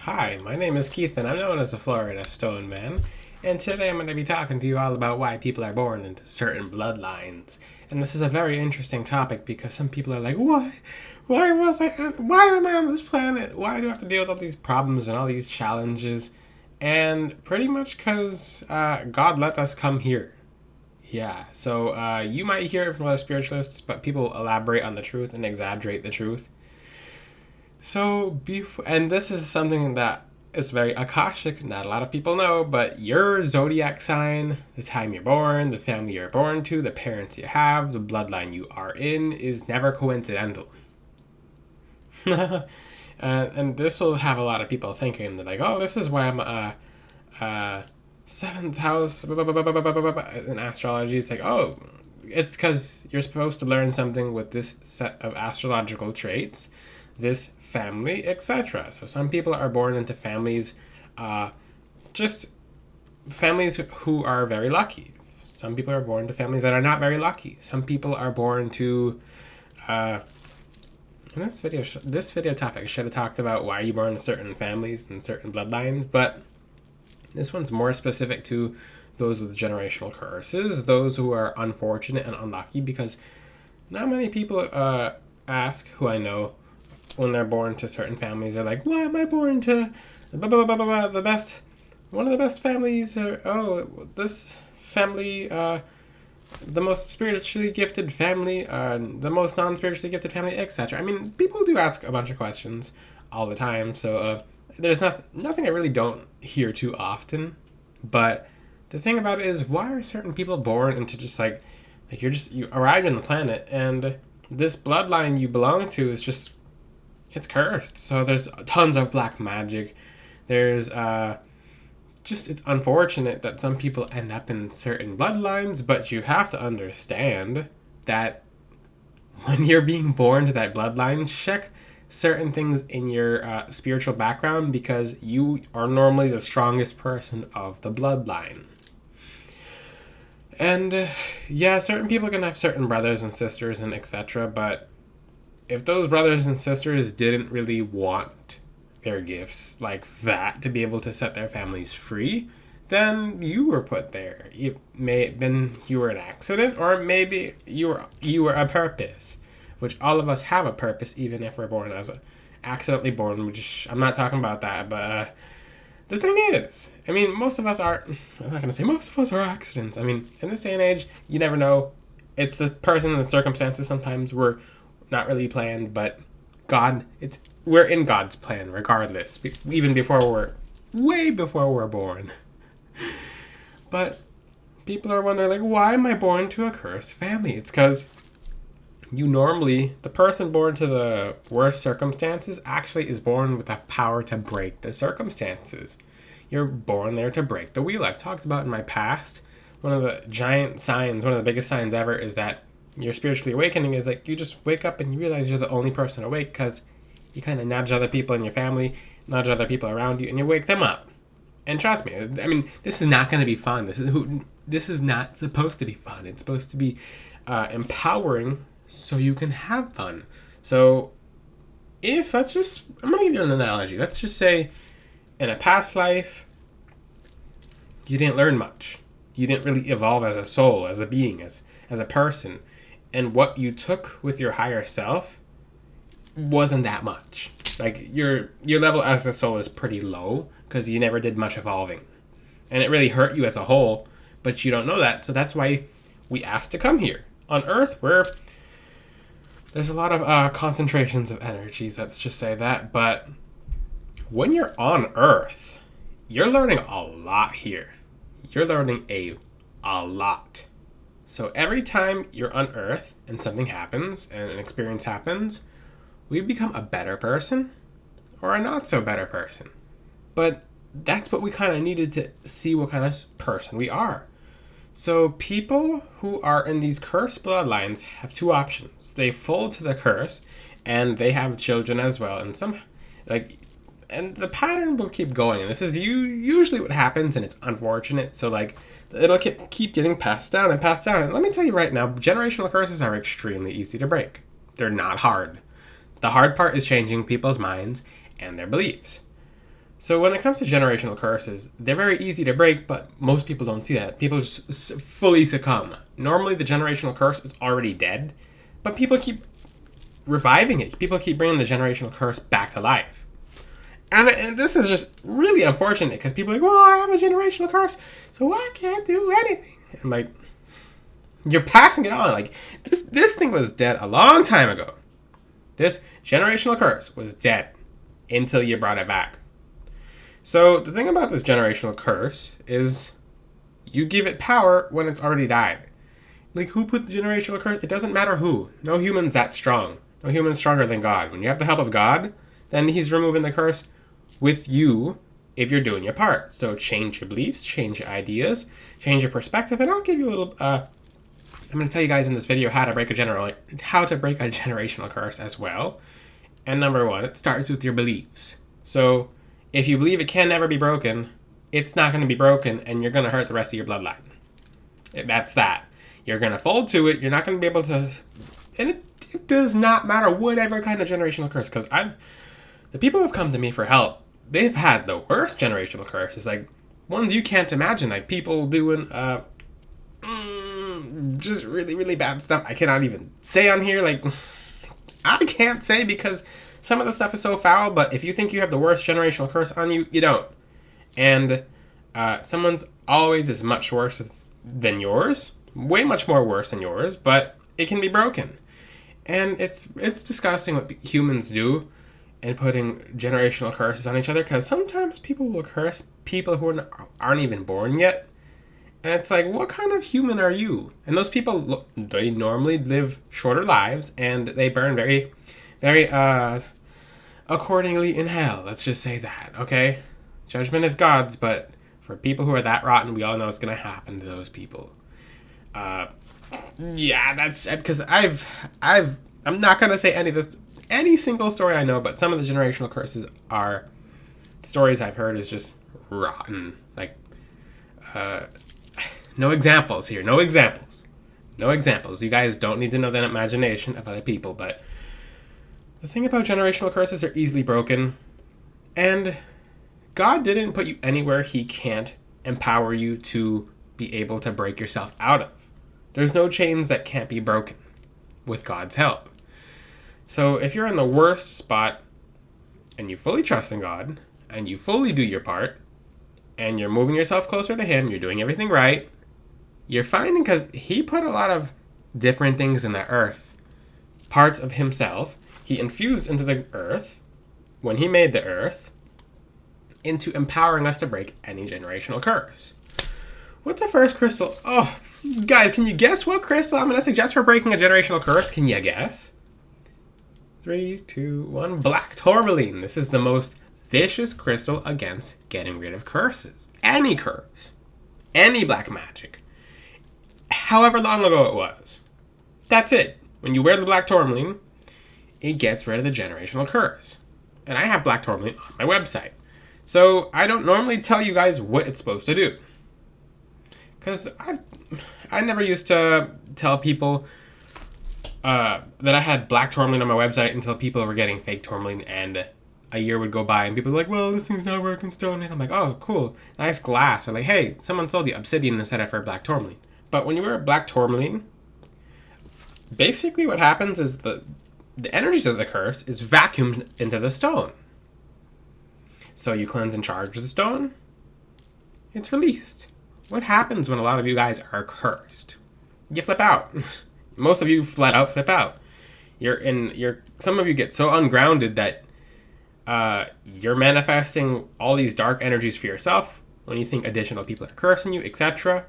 Hi, my name is Keith and I'm known as the Florida Stone Man, and today I'm going to be talking to you all about why people are born into certain bloodlines. And this is a very interesting topic because some people are like, why? Why am I on this planet? Why do I have to deal with all these problems and all these challenges? And pretty much because God let us come here. Yeah, so you might hear it from other spiritualists, but people elaborate on the truth and exaggerate the truth. And this is something that is very akashic, not a lot of people know, but your zodiac sign, the time you're born, the family you're born to, the parents you have, the bloodline you are in, is never coincidental. And this will have a lot of people thinking, they're like, oh, this is why I'm seventh house, in astrology. It's like, oh, it's because you're supposed to learn something with this set of astrological traits, this family, etc. So some people are born into families, just families who are very lucky. Some people are born to families that are not very lucky. Some people are born to. This video topic should have talked about why you born to certain families and certain bloodlines, but this one's more specific to those with generational curses, those who are unfortunate and unlucky, because not many people ask, who I know, when they're born to certain families, they're like, why am I born to the best, one of the best families, or, oh, this family, the most spiritually gifted family, the most non-spiritually gifted family, etc. I mean, people do ask a bunch of questions all the time, so there's nothing I really don't hear too often. But the thing about it is, why are certain people born into just like you arrived on the planet, and this bloodline you belong to is just, it's cursed. So there's tons of black magic. There's it's unfortunate that some people end up in certain bloodlines, but you have to understand that when you're being born to that bloodline, check certain things in your spiritual background, because you are normally the strongest person of the bloodline. And yeah, certain people can have certain brothers and sisters and etc., but if those brothers and sisters didn't really want their gifts like that to be able to set their families free, then you were put there. It may have been you were an accident, or maybe you were a purpose, which all of us have a purpose, even if we're born as accidentally born. I'm not talking about that, but the thing is, I mean, most of us are. I'm not gonna say most of us are accidents. I mean, in this day and age, you never know. It's the person and the circumstances. Sometimes we're not really planned, but we're in God's plan regardless, even way before we're born. But people are wondering, like, why am I born to a cursed family? It's because the person born to the worst circumstances actually is born with the power to break the circumstances. You're born there to break the wheel. I've talked about in my past, one of the giant signs, one of the biggest signs ever, is that you're spiritually awakening is like you just wake up and you realize you're the only person awake, because you kind of nudge other people in your family, nudge other people around you, and you wake them up. And trust me, I mean, this is not going to be fun. This is not supposed to be fun. It's supposed to be empowering so you can have fun. So I'm going to give you an analogy. Let's just say in a past life, you didn't learn much. You didn't really evolve as a soul, as a being, as a person. And what you took with your higher self wasn't that much. Like, your level as a soul is pretty low because you never did much evolving. And it really hurt you as a whole, but you don't know that. So that's why we asked to come here. On Earth, where there's a lot of concentrations of energies, let's just say that. But when you're on Earth, you're learning a lot here. You're learning a lot. So every time you're on Earth and something happens and an experience happens, we become a better person or a not so better person. But that's what we kind of needed to see what kind of person we are. So people who are in these cursed bloodlines have two options. They fold to the curse and they have children as well. And the pattern will keep going. And this is usually what happens, and it's unfortunate. So it'll keep getting passed down and passed down. And let me tell you right now, generational curses are extremely easy to break. They're not hard. The hard part is changing people's minds and their beliefs. So when it comes to generational curses, they're very easy to break, but most people don't see that. People just fully succumb. Normally the generational curse is already dead, but people keep reviving it. People keep bringing the generational curse back to life. And this is just really unfortunate because people are like, well, I have a generational curse, so I can't do anything. I'm like, you're passing it on. Like, this thing was dead a long time ago. This generational curse was dead until you brought it back. So the thing about this generational curse is you give it power when it's already died. Like, who put the generational curse? It doesn't matter who. No human's that strong. No human's stronger than God. When you have the help of God, then he's removing the curse with you if you're doing your part. So change your beliefs, change your ideas, change your perspective, and I'll give you a little... I'm going to tell you guys in this video how to break a generational curse as well. And number one, it starts with your beliefs. So if you believe it can never be broken, it's not going to be broken, and you're going to hurt the rest of your bloodline. That's that. You're going to fold to it. You're not going to be able to... And it does not matter whatever kind of generational curse, because the people who have come to me for help, they've had the worst generational curses, like ones you can't imagine, like people doing just really, really bad stuff I cannot even say on here. Like, I can't say because some of the stuff is so foul, but if you think you have the worst generational curse on you, you don't. And someone's always is much worse than yours, way much more worse than yours, but it can be broken. And it's disgusting what humans do in putting generational curses on each other, because sometimes people will curse people who aren't even born yet. And it's like, what kind of human are you? And those people, they normally live shorter lives, and they burn very, very accordingly in hell. Let's just say that, okay? Judgment is God's, but for people who are that rotten, we all know it's going to happen to those people. Yeah, that's because I'm not going to say any single story I know, but some of the generational curses are stories I've heard is just rotten. Like, no examples here. No examples. You guys don't need to know the imagination of other people, but the thing about generational curses, are easily broken, and God didn't put you anywhere he can't empower you to be able to break yourself out of. There's no chains that can't be broken with God's help. So if you're in the worst spot and you fully trust in God and you fully do your part and you're moving yourself closer to him, you're doing everything right, you're finding, because he put a lot of different things in the earth, parts of himself, he infused into the earth when he made the earth into empowering us to break any generational curse. What's the first crystal? Oh, guys, can you guess what crystal I'm going to suggest for breaking a generational curse? Can you guess? 3, 2, 1. Black tourmaline. This is the most vicious crystal against getting rid of curses. Any curse. Any black magic. However long ago it was. That's it. When you wear the black tourmaline, it gets rid of the generational curse. And I have black tourmaline on my website. So I don't normally tell you guys what it's supposed to do. Because I never used to tell people that I had black tourmaline on my website until people were getting fake tourmaline, and a year would go by and people were like, well, this thing's not working, stone. And I'm like, oh, cool, nice glass. Or like, hey, someone sold you obsidian instead of for black tourmaline. But when you wear black tourmaline, basically what happens is the energies of the curse is vacuumed into the stone. So you cleanse and charge the stone, it's released. What happens when a lot of you guys are cursed? You flip out. Most of you flat out flip out. Some of you get so ungrounded that you're manifesting all these dark energies for yourself when you think additional people are cursing you, etc.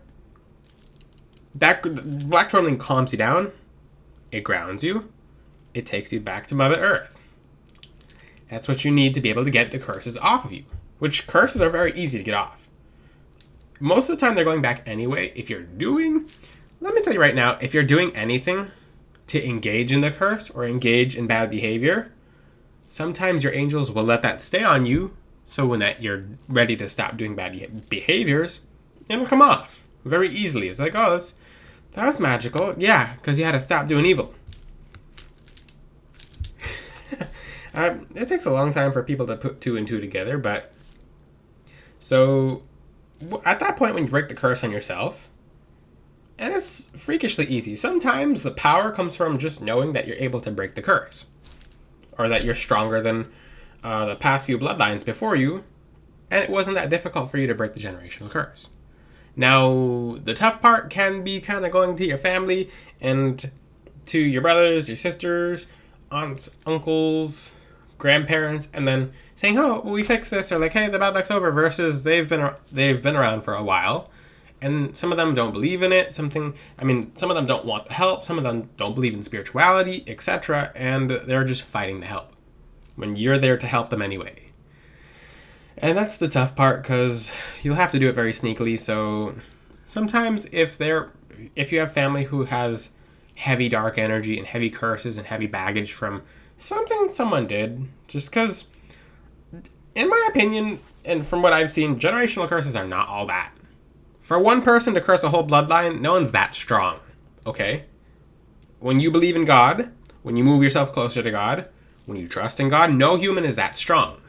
That black tourmaline calms you down. It grounds you. It takes you back to Mother Earth. That's what you need to be able to get the curses off of you. Which curses are very easy to get off. Most of the time they're going back anyway. Let me tell you right now, if you're doing anything to engage in the curse or engage in bad behavior, sometimes your angels will let that stay on you, so when you're ready to stop doing bad behaviors, it'll come off very easily. It's like, oh, that was magical. Yeah, because you had to stop doing evil. It takes a long time for people to put 2 and 2 together, but So at that point, when you break the curse on yourself, and it's freakishly easy. Sometimes the power comes from just knowing that you're able to break the curse, or that you're stronger than the past few bloodlines before you, and it wasn't that difficult for you to break the generational curse. Now, the tough part can be kind of going to your family and to your brothers, your sisters, aunts, uncles, grandparents, and then saying, "Oh, we fixed this," or like, "Hey, the bad luck's over." Versus they've been around for a while, and some of them don't believe in it. Some of them don't want the help. Some of them don't believe in spirituality, etc., and they're just fighting the help when you're there to help them anyway. And that's the tough part, because you'll have to do it very sneakily. So sometimes if you have family who has heavy dark energy and heavy curses and heavy baggage from something someone did, just because, in my opinion, and from what I've seen, generational curses are not all that. For one person to curse a whole bloodline, no one's that strong, okay? When you believe in God, when you move yourself closer to God, when you trust in God, no human is that strong.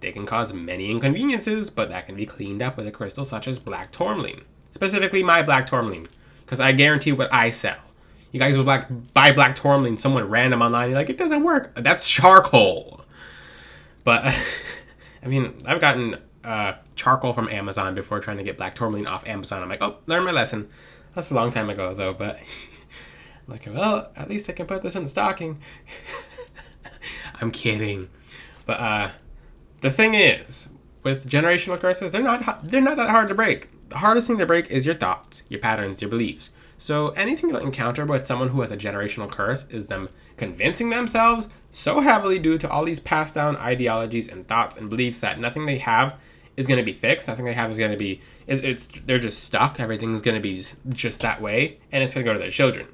They can cause many inconveniences, but that can be cleaned up with a crystal such as black tourmaline. Specifically my black tourmaline, because I guarantee what I sell. You guys will buy black tourmaline, someone random online, you're like, it doesn't work. That's charcoal. But, I mean, I've gotten charcoal from Amazon before trying to get black tourmaline off Amazon. I'm like, oh, learned my lesson. That's a long time ago, though, but I'm like, well, at least I can put this in the stocking. I'm kidding. But, the thing is, with generational curses, they're not that hard to break. The hardest thing to break is your thoughts, your patterns, your beliefs. So anything you'll encounter with someone who has a generational curse is them convincing themselves so heavily due to all these passed down ideologies and thoughts and beliefs that nothing they have is going to be fixed. Nothing they have is going to be, they're just stuck. Everything's going to be just that way, and it's going to go to their children.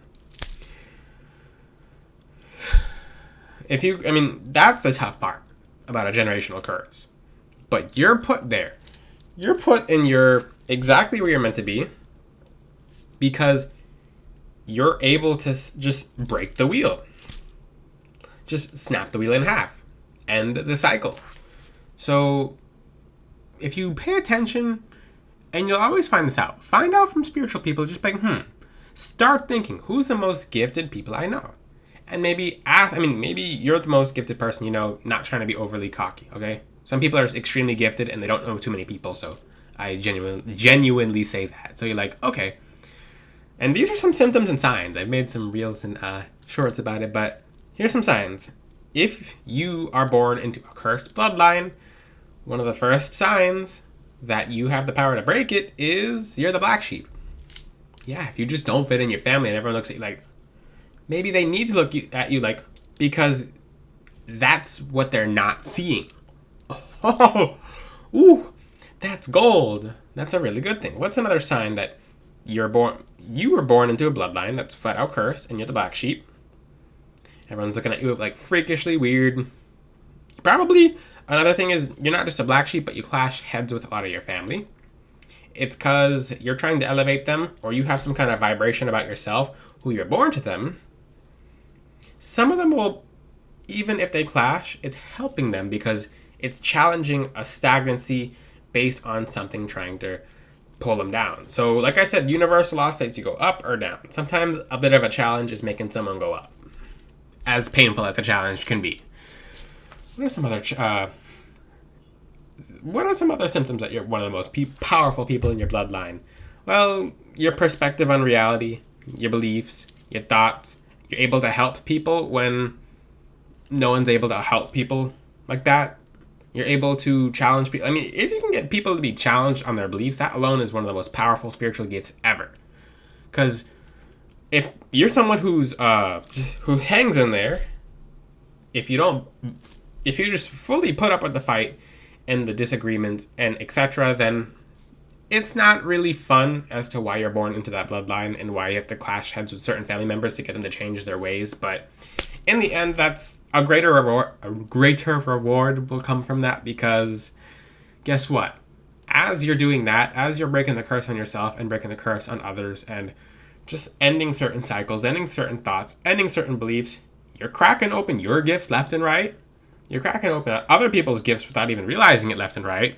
That's the tough part about a generational curse. But you're put there. You're put in exactly where you're meant to be, because you're able to just break the wheel. Just snap the wheel in half. End the cycle. So if you pay attention, and you'll always find this out. Find out from spiritual people, just like, start thinking, who's the most gifted people I know? And maybe maybe you're the most gifted person you know, not trying to be overly cocky, okay? Some people are extremely gifted and they don't know too many people, so I genuinely say that. So you're like, okay. And these are some symptoms and signs. I've made some reels and shorts about it, but here's some signs. If you are born into a cursed bloodline, one of the first signs that you have the power to break it is you're the black sheep. Yeah, if you just don't fit in your family and everyone looks at you like, maybe they need to look at you like, because that's what they're not seeing. Oh, ooh, that's gold. That's a really good thing. What's another sign that you were born into a bloodline that's flat out cursed and you're the black sheep? Everyone's looking at you like freakishly weird. Probably another thing is you're not just a black sheep, but you clash heads with a lot of your family. It's because you're trying to elevate them, or you have some kind of vibration about yourself, who you're born to them. Some of them will, even if they clash, it's helping them because it's challenging a stagnancy based on something trying to pull them down. So, like I said, universal law states you go up or down. Sometimes a bit of a challenge is making someone go up, as painful as a challenge can be. What are some other symptoms that you're one of the most powerful people in your bloodline? Well, your perspective on reality, your beliefs, your thoughts. You're able to help people when no one's able to help people like that. You're able to challenge people. I mean, if you can get people to be challenged on their beliefs, that alone is one of the most powerful spiritual gifts ever. Because if you're someone who hangs in there, if you just fully put up with the fight and the disagreements and etc., then it's not really fun as to why you're born into that bloodline and why you have to clash heads with certain family members to get them to change their ways. But in the end, that's a greater reward. A greater reward will come from that, because guess what? As you're doing that, as you're breaking the curse on yourself and breaking the curse on others and just ending certain cycles, ending certain thoughts, ending certain beliefs, you're cracking open your gifts left and right. You're cracking open other people's gifts without even realizing it left and right.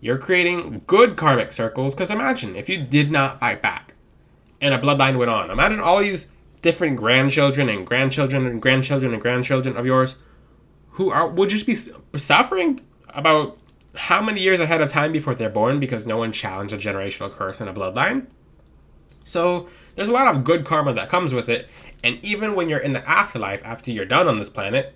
You're creating good karmic circles, because imagine if you did not fight back and a bloodline went on. Imagine all these different grandchildren and grandchildren and grandchildren and grandchildren of yours who would just be suffering about how many years ahead of time before they're born because no one challenged a generational curse in a bloodline. So there's a lot of good karma that comes with it. And even when you're in the afterlife, after you're done on this planet,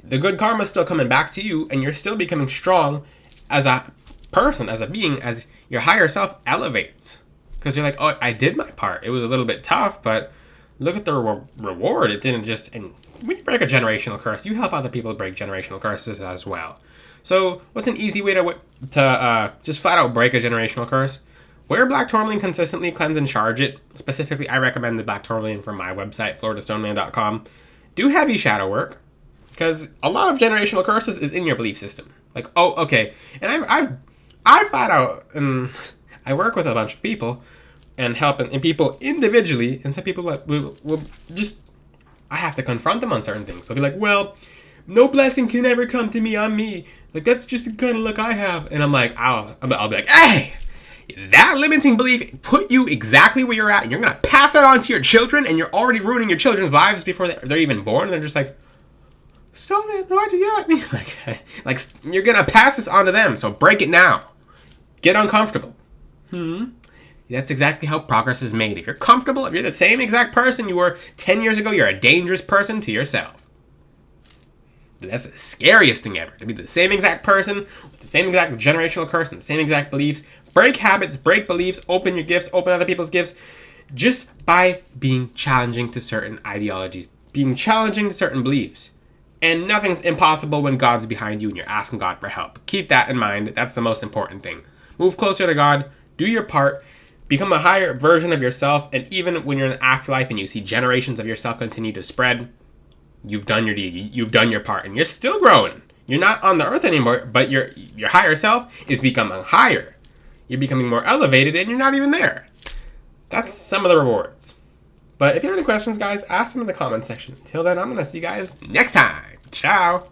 the good karma is still coming back to you, and you're still becoming strong as a person, as a being, as your higher self elevates. Because you're like, oh, I did my part. It was a little bit tough, but look at the reward. It didn't just... And when you break a generational curse, you help other people break generational curses as well. So what's an easy way to just flat out break a generational curse? Wear black tourmaline consistently, cleanse and charge it. Specifically, I recommend the black tourmaline from my website, floridastoneman.com. Do heavy shadow work, because a lot of generational curses is in your belief system. Like, oh, okay. And I've flat out, and I work with a bunch of people and help and people individually, and some people will just, I have to confront them on certain things. They'll be like, well, no blessing can ever come to me on me. Like, that's just the kind of luck I have. And I'm like, I'll be like, hey, that limiting belief put you exactly where you're at, and you're going to pass it on to your children, and you're already ruining your children's lives before they're even born. And they're just like, stop it, why'd you yell at me? Like, you're going to pass this on to them, so break it now. Get uncomfortable. That's exactly how progress is made. If you're comfortable, if you're the same exact person you were 10 years ago, you're a dangerous person to yourself. That's the scariest thing ever. To be the same exact person, with the same exact generational curse, and the same exact beliefs. Break habits, break beliefs, open your gifts, open other people's gifts, just by being challenging to certain ideologies, being challenging to certain beliefs. And nothing's impossible when God's behind you and you're asking God for help. Keep that in mind. That's the most important thing. Move closer to God, do your part, become a higher version of yourself, and even when you're in the afterlife and you see generations of yourself continue to spread, you've done your deed, you've done your part, and you're still growing. You're not on the earth anymore, but your higher self is becoming higher. You're becoming more elevated, and you're not even there. That's some of the rewards. But if you have any questions, guys, ask them in the comments section. Until then, I'm going to see you guys next time. Ciao.